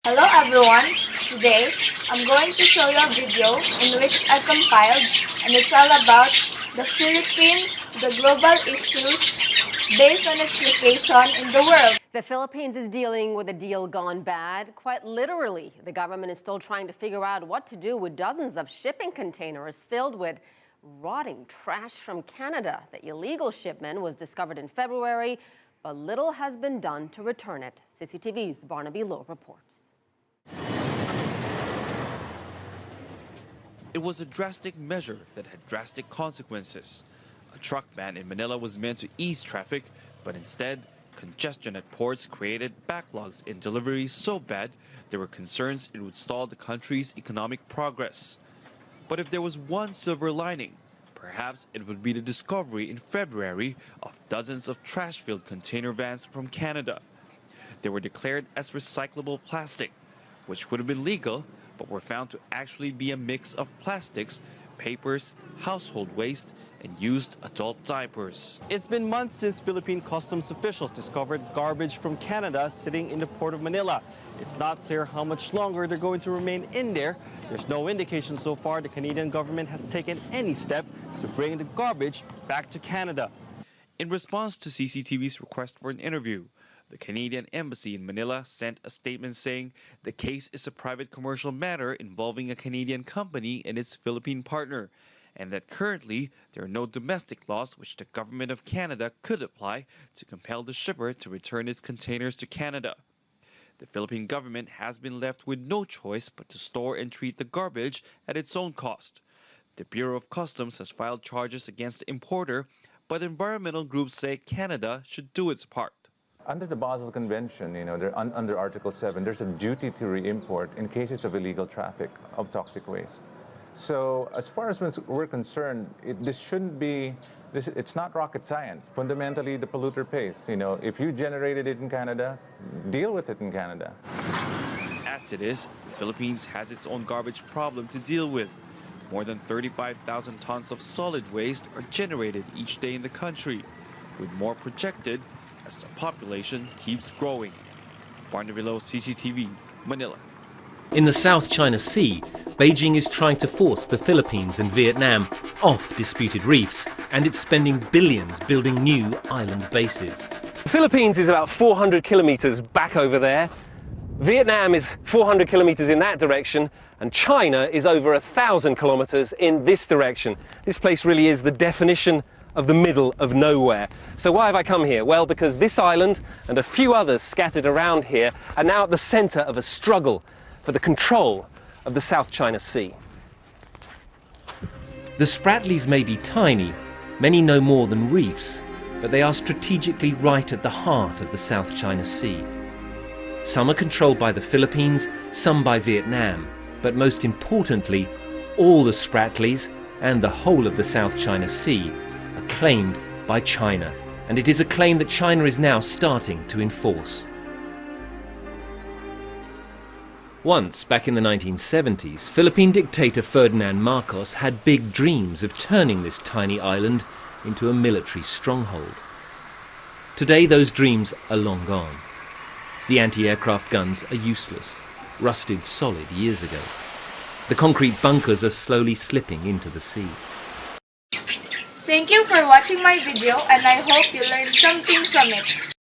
Hello everyone! Today, I'm going to show you a video in which I compiled, and it's all about the Philippines to the global issues based on its location in the world. The Philippines is dealing with a deal gone bad. Quite literally, the government is still trying to figure out what to do with dozens of shipping containers filled with rotting trash from Canada. The illegal shipment was discovered in February, but little has been done to return it. CCTV's Barnaby Lowe reports. It was a drastic measure that had drastic consequences. A truck ban in Manila was meant to ease traffic, but instead, congestion at ports created backlogs in deliveries so bad there were concerns it would stall the country's economic progress. But if there was one silver lining, perhaps it would be the discovery in February of dozens of trash-filled container vans from Canada. They were declared as recyclable plastic, which would have been legal, but were found to actually be a mix of plastics, papers, household waste, and used adult diapers. It's been months since Philippine customs officials discovered garbage from Canada sitting in the port of Manila. It's not clear how much longer they're going to remain in there. There's no indication so far the Canadian government has taken any step to bring the garbage back to Canada. In response to CCTV's request for an interview, the Canadian Embassy in Manila sent a statement saying the case is a private commercial matter involving a Canadian company and its Philippine partner, and that currently there are no domestic laws which the government of Canada could apply to compel the shipper to return its containers to Canada. The Philippine government has been left with no choice but to store and treat the garbage at its own cost. The Bureau of Customs has filed charges against the importer, but environmental groups say Canada should do its part. Under the Basel Convention, under Article 7, there's a duty to re-import in cases of illegal traffic of toxic waste. So as far as we're concerned, it's not rocket science. Fundamentally, the polluter pays. If you generated it in Canada, deal with it in Canada. As it is, the Philippines has its own garbage problem to deal with. More than 35,000 tons of solid waste are generated each day in the country, with more projected as the population keeps growing. Barnaby Lowe, CCTV, Manila. In the South China Sea, Beijing is trying to force the Philippines and Vietnam off disputed reefs, and it's spending billions building new island bases. The Philippines is about 400 kilometers back over there. Vietnam is 400 kilometers in that direction, and China is over 1,000 kilometers in this direction. This place really is the definition of the middle of nowhere. So why have I come here? Well, because this island and a few others scattered around here are now at the center of a struggle for the control of the South China Sea. The Spratlys may be tiny, many no more than reefs, but they are strategically right at the heart of the South China Sea. Some are controlled by the Philippines, some by Vietnam, but most importantly, all the Spratlys and the whole of the South China Sea are claimed by China, and it is a claim that China is now starting to enforce. Once, back in the 1970s, Philippine dictator Ferdinand Marcos had big dreams of turning this tiny island into a military stronghold. Today those dreams are long gone. The anti-aircraft guns are useless, rusted solid years ago. The concrete bunkers are slowly slipping into the sea. Thank you for watching my video, and I hope you learned something from it.